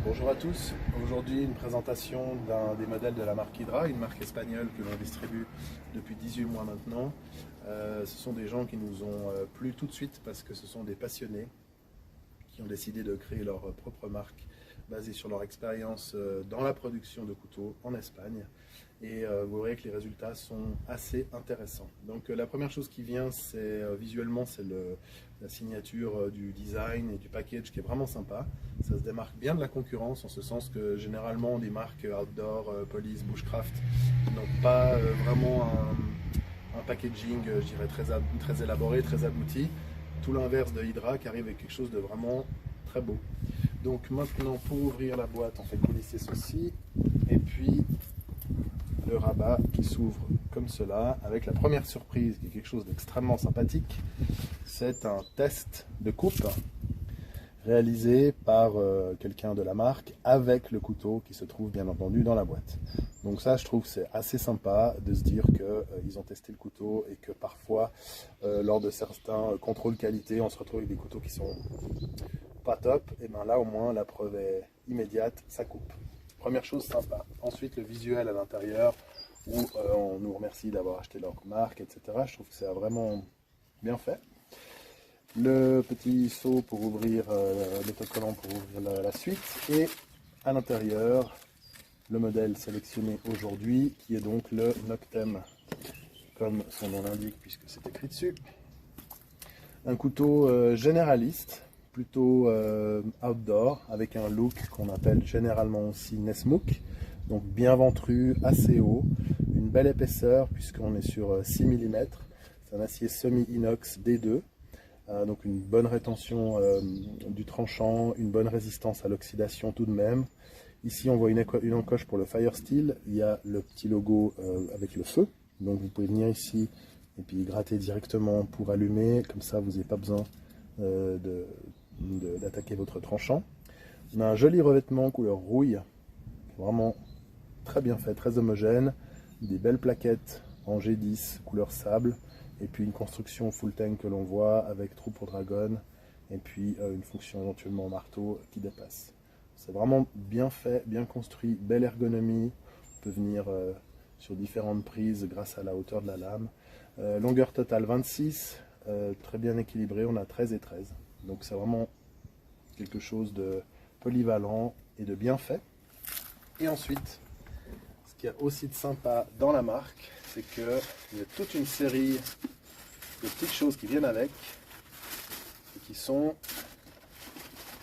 Bonjour à tous, aujourd'hui une présentation d'un des modèles de la marque Hydra, une marque espagnole que l'on distribue depuis 18 mois maintenant. Ce sont des gens qui nous ont plu tout de suite parce que ce sont des passionnés qui ont décidé de créer leur propre marque basée sur leur expérience dans la production de couteaux en Espagne. Et vous verrez que les résultats sont assez intéressants. Donc la première chose qui vient, c'est visuellement, c'est la signature du design et du package qui est vraiment sympa. Ça se démarque bien de la concurrence, en ce sens que généralement des marques outdoor, police, bushcraft n'ont pas vraiment un packaging, je dirais, très élaboré, très abouti. Tout l'inverse de Hydra qui arrive avec quelque chose de vraiment très beau. Donc maintenant, pour ouvrir la boîte, on fait coulisser ceci, et puis le rabat qui s'ouvre comme cela, avec la première surprise qui est quelque chose d'extrêmement sympathique. C'est un test de coupe réalisé par quelqu'un de la marque avec le couteau qui se trouve bien entendu dans la boîte. Donc ça, je trouve que c'est assez sympa de se dire qu'ils ont testé le couteau et que parfois, lors de certains contrôles qualité, on se retrouve avec des couteaux qui sont pas top. Et bien là, au moins, la preuve est immédiate, ça coupe. Première chose sympa. Ensuite, le visuel à l'intérieur, où on nous remercie d'avoir acheté leur marque, etc. Je trouve que c'est vraiment bien fait. Le petit seau pour ouvrir l'autocollant pour ouvrir la suite. Et à l'intérieur, le modèle sélectionné aujourd'hui, qui est donc le Noctem, comme son nom l'indique, puisque c'est écrit dessus. Un couteau généraliste, plutôt outdoor, avec un look qu'on appelle généralement aussi Nesmook, donc bien ventru, assez haut, une belle épaisseur puisqu'on est sur 6 mm, c'est un acier semi-inox D2, donc une bonne rétention du tranchant, une bonne résistance à l'oxydation tout de même. Ici on voit une encoche pour le Fire Steel, il y a le petit logo avec le feu, donc vous pouvez venir ici et puis gratter directement pour allumer, comme ça vous n'avez pas besoin d'attaquer votre tranchant. On a un joli revêtement couleur rouille, vraiment très bien fait, très homogène, des belles plaquettes en G10 couleur sable, et puis une construction full tank que l'on voit avec trou pour dragon, et puis une fonction éventuellement en marteau qui dépasse. C'est vraiment bien fait, bien construit, belle ergonomie, on peut venir sur différentes prises grâce à la hauteur de la lame. Longueur totale 26, très bien équilibré, on a 13 et 13. Donc c'est vraiment quelque chose de polyvalent et de bien fait. Et ensuite, ce qu'il y a aussi de sympa dans la marque, c'est qu'il y a toute une série de petites choses qui viennent avec et qui sont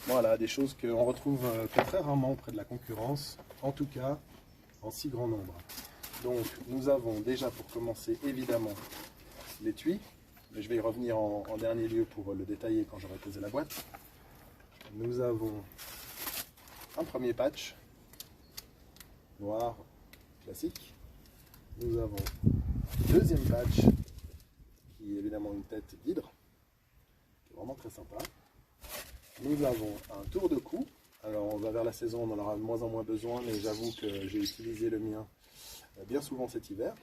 voilà, des choses qu'on retrouve très rarement auprès de la concurrence, en tout cas en si grand nombre. Donc nous avons déjà pour commencer évidemment l'étui, mais je vais y revenir en dernier lieu pour le détailler quand j'aurai posé la boîte. Nous avons un premier patch noir classique. Nous avons un deuxième patch qui est évidemment une tête d'hydre, qui est vraiment très sympa. Nous avons un tour de cou. Alors on va vers la saison, on en aura de moins en moins besoin, mais j'avoue que j'ai utilisé le mien bien souvent cet hiver.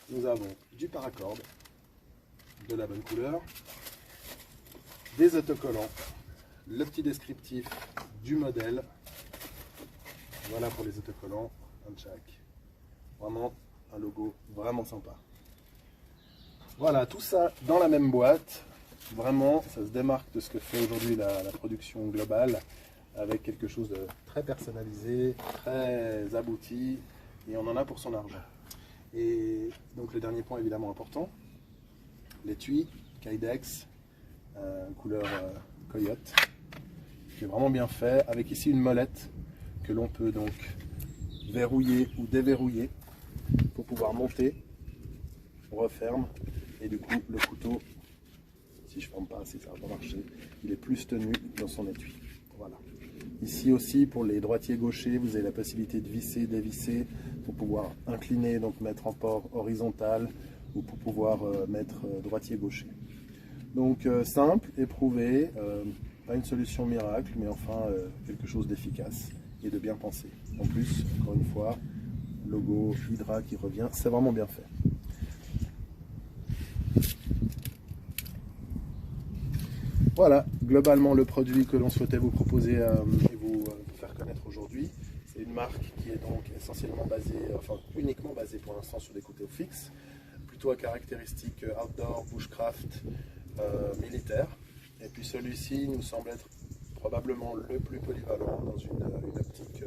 Nous avons du paracorde, de la bonne couleur, des autocollants, le petit descriptif du modèle. Voilà pour les autocollants, un check. Vraiment un logo vraiment sympa. Voilà, tout ça dans la même boîte. Vraiment, ça se démarque de ce que fait aujourd'hui la production globale, avec quelque chose de très personnalisé, très abouti, et on en a pour son argent. Et donc le dernier point évidemment important, l'étui Kydex, couleur coyote, qui est vraiment bien fait, avec ici une molette que l'on peut donc verrouiller ou déverrouiller pour pouvoir monter. On referme et du coup le couteau, si je ne ferme pas assez, ça va pas marcher, il est plus tenu dans son étui. Voilà. Ici aussi pour les droitiers gauchers, vous avez la possibilité de visser, dévisser pour pouvoir incliner, donc mettre en port horizontal, ou pour pouvoir mettre droitier gaucher. Donc simple, éprouvé, pas une solution miracle, mais enfin quelque chose d'efficace et de bien pensé. En plus, encore une fois, logo Hydra qui revient, c'est vraiment bien fait. Voilà, globalement le produit que l'on souhaitait vous proposer et vous faire connaître aujourd'hui. C'est une marque qui est donc essentiellement basée, enfin uniquement basée pour l'instant sur des couteaux fixes, plutôt à caractéristiques outdoor, bushcraft, militaire. Et puis celui-ci nous semble être probablement le plus polyvalent dans une optique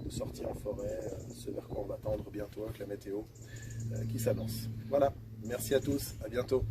de sortie en forêt, ce vers quoi on va tendre bientôt avec la météo qui s'annonce. Voilà, merci à tous, à bientôt.